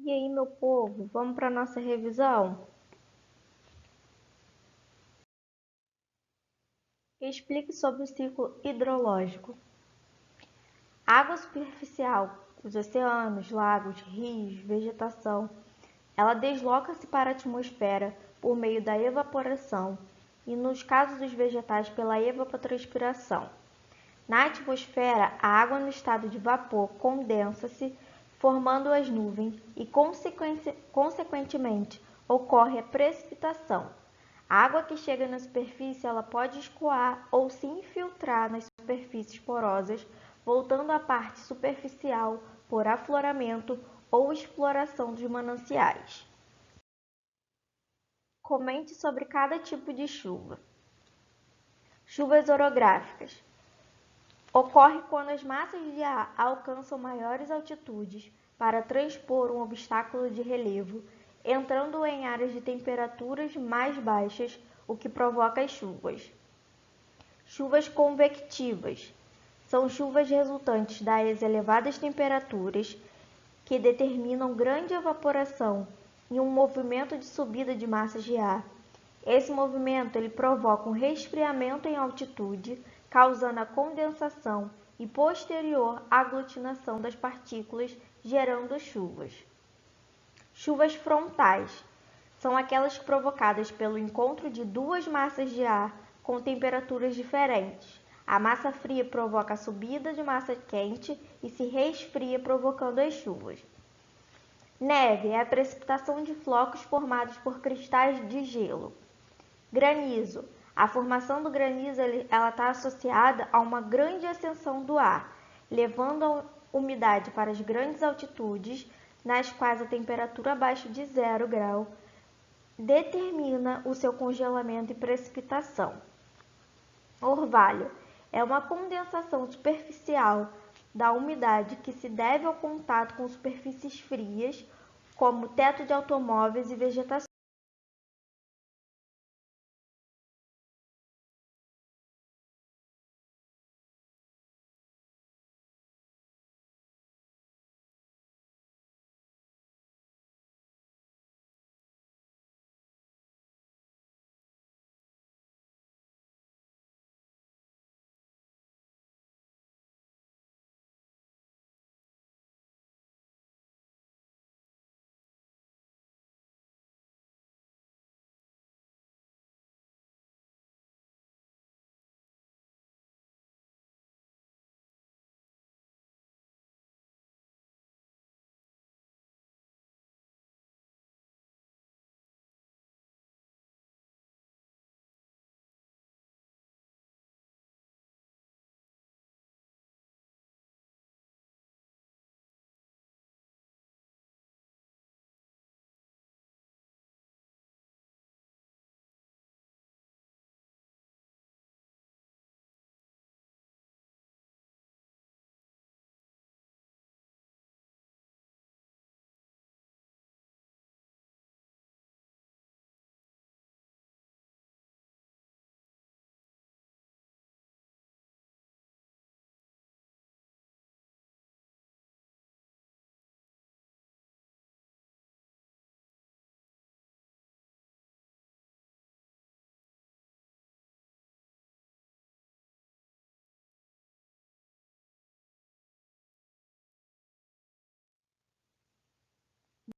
E aí, meu povo, vamos para a nossa revisão? Explique sobre o ciclo hidrológico. A água superficial, os oceanos, lagos, rios, vegetação, ela desloca-se para a atmosfera por meio da evaporação e, nos casos dos vegetais, pela evapotranspiração. Na atmosfera, a água no estado de vapor condensa-se, formando as nuvens e, consequentemente, ocorre a precipitação. A água que chega na superfície ela pode escoar ou se infiltrar nas superfícies porosas, voltando à parte superficial por afloramento ou exploração dos mananciais. Comente sobre cada tipo de chuva. Chuvas orográficas. Ocorre quando as massas de ar alcançam maiores altitudes para transpor um obstáculo de relevo, entrando em áreas de temperaturas mais baixas, o que provoca as chuvas. Chuvas convectivas. São chuvas resultantes das elevadas temperaturas que determinam grande evaporação e um movimento de subida de massas de ar. Esse movimento ele provoca um resfriamento em altitude, causando a condensação e posterior aglutinação das partículas, gerando chuvas. Chuvas frontais são aquelas provocadas pelo encontro de duas massas de ar com temperaturas diferentes. A massa fria provoca a subida de massa quente e se resfria, provocando as chuvas. Neve é a precipitação de flocos formados por cristais de gelo. Granizo. A formação do granizo está associada a uma grande ascensão do ar, levando a umidade para as grandes altitudes, nas quais a temperatura abaixo de 0 grau determina o seu congelamento e precipitação. Orvalho é uma condensação superficial da umidade que se deve ao contato com superfícies frias, como teto de automóveis e vegetação.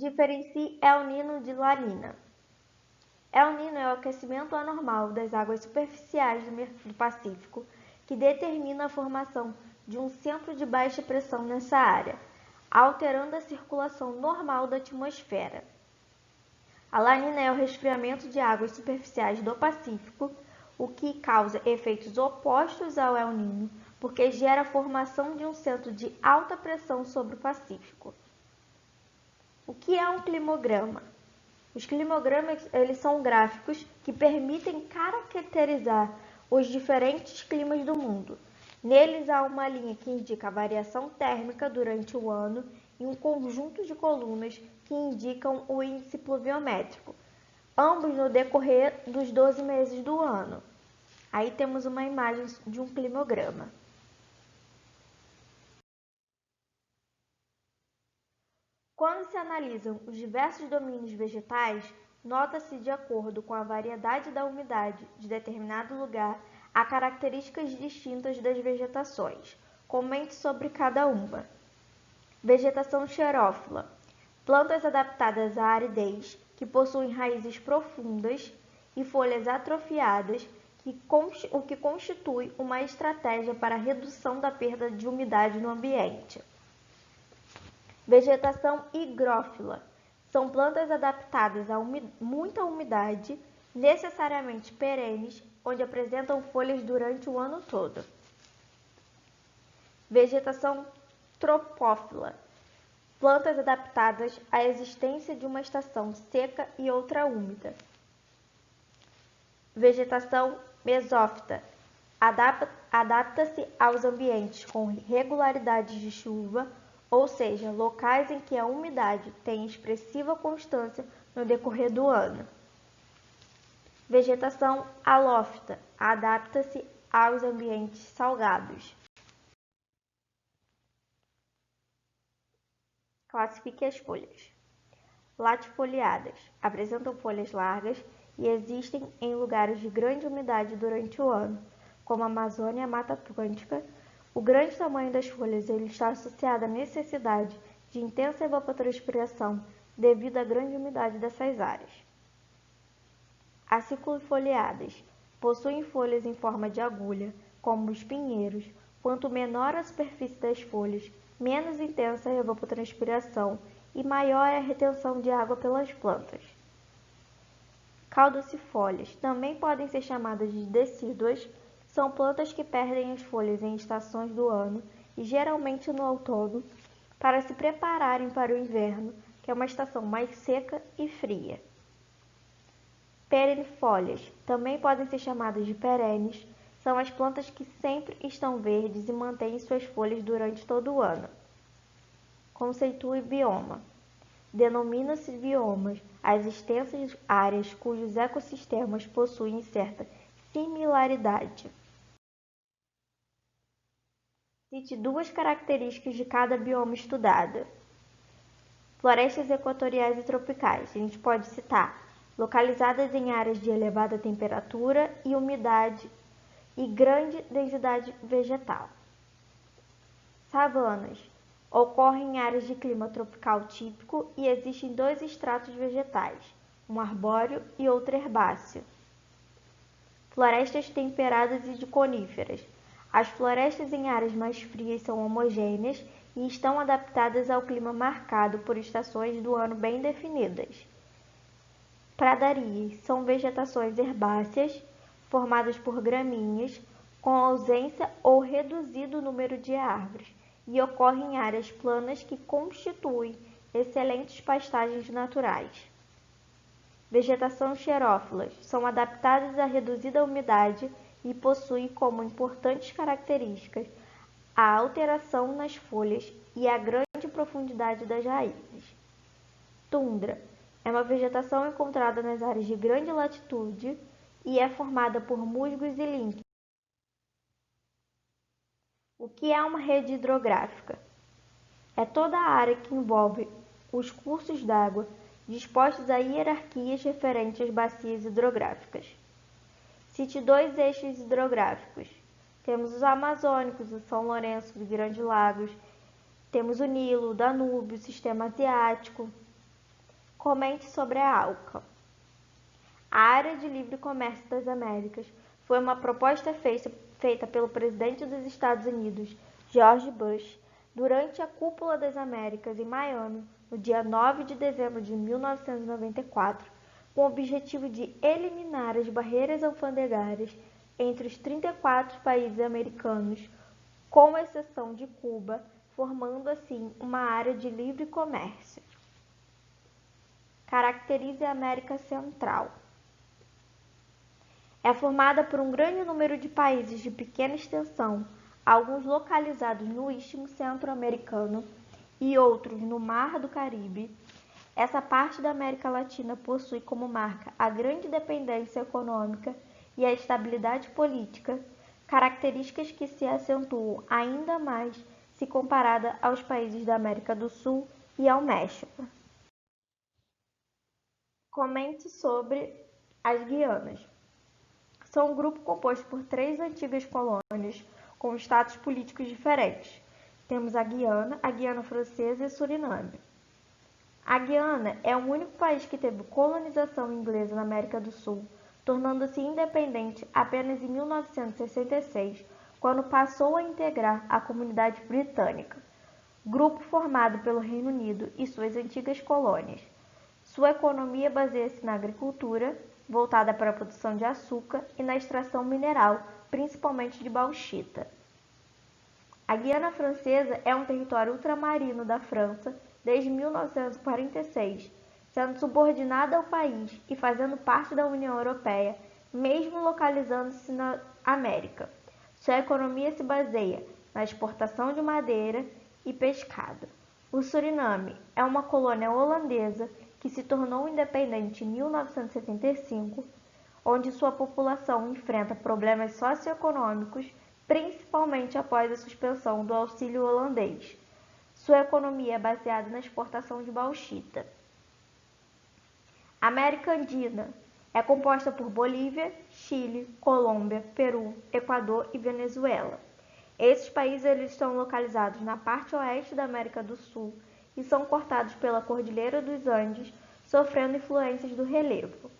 Diferencie El Niño de La Niña. El Niño é o aquecimento anormal das águas superficiais do Pacífico, que determina a formação de um centro de baixa pressão nessa área, alterando a circulação normal da atmosfera. A La Niña é o resfriamento de águas superficiais do Pacífico, o que causa efeitos opostos ao El Niño, porque gera a formação de um centro de alta pressão sobre o Pacífico. O que é um climograma? Os climogramas eles são gráficos que permitem caracterizar os diferentes climas do mundo. Neles há uma linha que indica a variação térmica durante o ano e um conjunto de colunas que indicam o índice pluviométrico, ambos no decorrer dos 12 meses do ano. Aí temos uma imagem de um climograma. Quando se analisam os diversos domínios vegetais, nota-se, de acordo com a variedade da umidade de determinado lugar, há características distintas das vegetações. Comente sobre cada uma. Vegetação xerófila. Plantas adaptadas à aridez, que possuem raízes profundas e folhas atrofiadas, o que constitui uma estratégia para a redução da perda de umidade no ambiente. Vegetação higrófila. São plantas adaptadas a muita umidade, necessariamente perenes, onde apresentam folhas durante o ano todo. Vegetação tropófila. Plantas adaptadas à existência de uma estação seca e outra úmida. Vegetação mesófita. Adapta-se aos ambientes com regularidades de chuva, ou seja, locais em que a umidade tem expressiva constância no decorrer do ano. Vegetação halófita. Adapta-se aos ambientes salgados. Classifique as folhas. Latifoliadas. Apresentam folhas largas e existem em lugares de grande umidade durante o ano, como a Amazônia e a Mata Atlântica. O grande tamanho das folhas está associado à necessidade de intensa evapotranspiração devido à grande umidade dessas áreas. Aciculifoliadas. Possuem folhas em forma de agulha, como os pinheiros. Quanto menor a superfície das folhas, menos intensa a evapotranspiração e maior é a retenção de água pelas plantas. Caducifólias. Também podem ser chamadas de decíduas. São plantas que perdem as folhas em estações do ano e geralmente no outono para se prepararem para o inverno, que é uma estação mais seca e fria. Perennifólias. Também podem ser chamadas de perenes. São as plantas que sempre estão verdes e mantêm suas folhas durante todo o ano. Conceitue bioma. Denomina-se biomas as extensas áreas cujos ecossistemas possuem certa similaridade. Cite duas características de cada bioma estudado. Florestas equatoriais e tropicais. A gente pode citar localizadas em áreas de elevada temperatura e umidade e grande densidade vegetal. Savanas. Ocorrem em áreas de clima tropical típico e existem dois estratos vegetais, um arbóreo e outro herbáceo. Florestas temperadas e de coníferas. As florestas em áreas mais frias são homogêneas e estão adaptadas ao clima marcado por estações do ano bem definidas. Pradarias são vegetações herbáceas formadas por gramíneas com ausência ou reduzido número de árvores e ocorrem em áreas planas que constituem excelentes pastagens naturais. Vegetação xerófilas são adaptadas à reduzida umidade e possuem como importantes características a alteração nas folhas e a grande profundidade das raízes. Tundra é uma vegetação encontrada nas áreas de grande latitude e é formada por musgos e líquenes. O que é uma rede hidrográfica? É toda a área que envolve os cursos d'água dispostos a hierarquias referentes às bacias hidrográficas. Cite dois eixos hidrográficos. Temos os amazônicos, o São Lourenço e Grandes Lagos. Temos o Nilo, o Danúbio, o Sistema Asiático. Comente sobre a ALCA. A Área de Livre Comércio das Américas foi uma proposta feita pelo presidente dos Estados Unidos, George Bush, durante a Cúpula das Américas em Miami, no dia 9 de dezembro de 1994, com o objetivo de eliminar as barreiras alfandegárias entre os 34 países americanos, com exceção de Cuba, formando assim uma área de livre comércio. Caracterize a América Central. É formada por um grande número de países de pequena extensão, alguns localizados no Istmo Centro-Americano e outros no Mar do Caribe. Essa parte da América Latina possui como marca a grande dependência econômica e a estabilidade política, características que se acentuam ainda mais se comparada aos países da América do Sul e ao México. Comente sobre as Guianas. São um grupo composto por 3 antigas colônias com status políticos diferentes. Temos a Guiana Francesa e Suriname. A Guiana é o único país que teve colonização inglesa na América do Sul, tornando-se independente apenas em 1966, quando passou a integrar a comunidade britânica, grupo formado pelo Reino Unido e suas antigas colônias. Sua economia baseia-se na agricultura, voltada para a produção de açúcar e na extração mineral, principalmente de bauxita. A Guiana Francesa é um território ultramarino da França desde 1946, sendo subordinada ao país e fazendo parte da União Europeia, mesmo localizando-se na América. Sua economia se baseia na exportação de madeira e pescado. O Suriname é uma colônia holandesa que se tornou independente em 1975, onde sua população enfrenta problemas socioeconômicos, principalmente após a suspensão do auxílio holandês. Sua economia é baseada na exportação de bauxita. A América Andina é composta por Bolívia, Chile, Colômbia, Peru, Equador e Venezuela. Esses países estão localizados na parte oeste da América do Sul e são cortados pela Cordilheira dos Andes, sofrendo influências do relevo.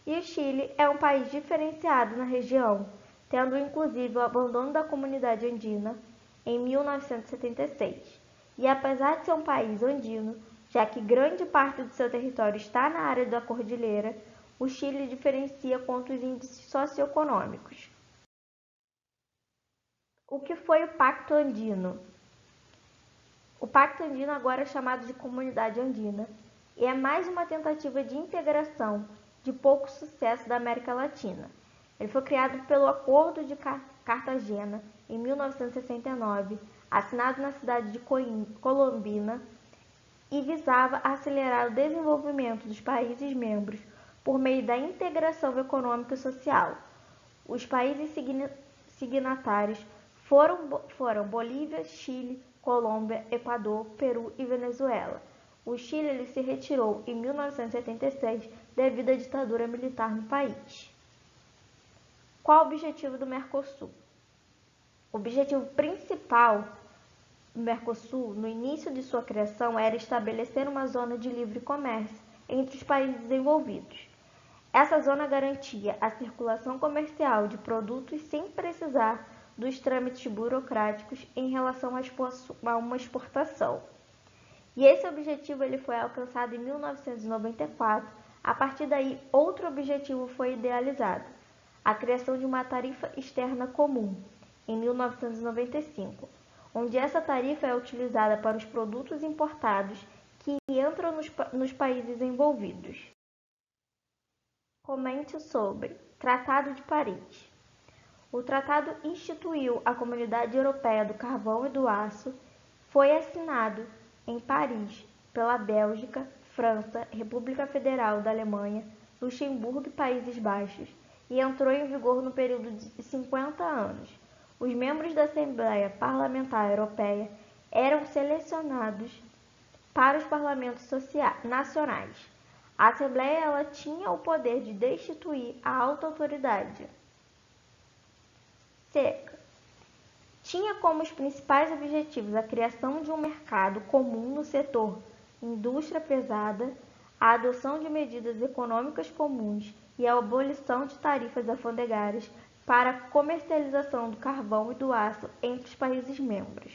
E o Chile é um país diferenciado na região, tendo inclusive o abandono da comunidade andina em 1976. E apesar de ser um país andino, já que grande parte do seu território está na área da cordilheira, o Chile diferencia quanto aos índices socioeconômicos. O que foi o Pacto Andino? O Pacto Andino agora é chamado de Comunidade Andina e é mais uma tentativa de integração de pouco sucesso da América Latina. Ele foi criado pelo Acordo de Cartagena em 1969, assinado na cidade de Colombina, e visava acelerar o desenvolvimento dos países membros por meio da integração econômica e social. Os países signatários foram Bolívia, Chile, Colômbia, Equador, Peru e Venezuela. O Chile se retirou em 1976 devido à ditadura militar no país. Qual o objetivo do Mercosul? O objetivo principal do Mercosul, no início de sua criação, era estabelecer uma zona de livre comércio entre os países desenvolvidos. Essa zona garantia a circulação comercial de produtos sem precisar dos trâmites burocráticos em relação a uma exportação. E esse objetivo foi alcançado em 1994. A partir daí, outro objetivo foi idealizado: a criação de uma tarifa externa comum, em 1995, onde essa tarifa é utilizada para os produtos importados que entram nos países envolvidos. Comente sobre Tratado de Paris. O tratado instituiu a Comunidade Europeia do Carvão e do Aço. Foi assinado em Paris pela Bélgica, França, República Federal da Alemanha, Luxemburgo e Países Baixos e entrou em vigor no período de 50 anos. Os membros da Assembleia Parlamentar Europeia eram selecionados para os parlamentos nacionais. A Assembleia tinha o poder de destituir a alta autoridade. Seca. Tinha como os principais objetivos a criação de um mercado comum no setor indústria pesada, a adoção de medidas econômicas comuns e a abolição de tarifas alfandegárias para a comercialização do carvão e do aço entre os países membros.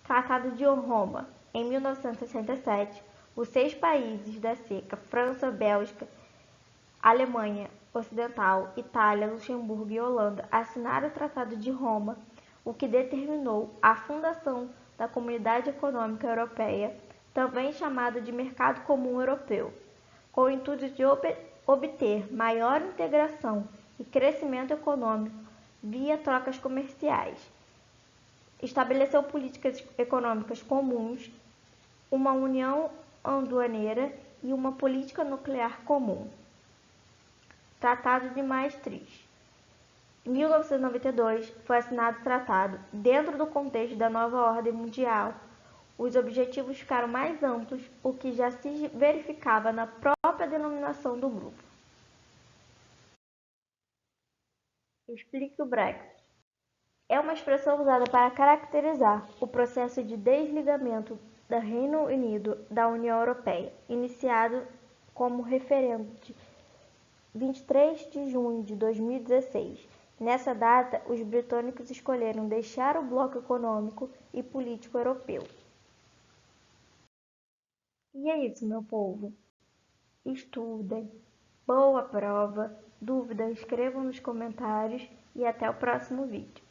Tratado de Roma. Em 1967, os 6 países da seca, França, Bélgica, Alemanha Ocidental, Itália, Luxemburgo e Holanda, assinaram o Tratado de Roma, o que determinou a fundação da Comunidade Econômica Europeia, também chamada de Mercado Comum Europeu, com o intuito de obter maior integração e crescimento econômico via trocas comerciais. Estabeleceu políticas econômicas comuns, uma união aduaneira e uma política nuclear comum. Tratado de Maastricht. Em 1992, foi assinado o tratado dentro do contexto da nova ordem mundial. os objetivos ficaram mais amplos, o que já se verificava na própria denominação do grupo. Explique o Brexit. É uma expressão usada para caracterizar o processo de desligamento do Reino Unido da União Europeia, iniciado como referendo de 23 de junho de 2016. Nessa data, os britânicos escolheram deixar o bloco econômico e político europeu. E é isso, meu povo. Estudem. Boa prova. Dúvida, escrevam nos comentários e até o próximo vídeo.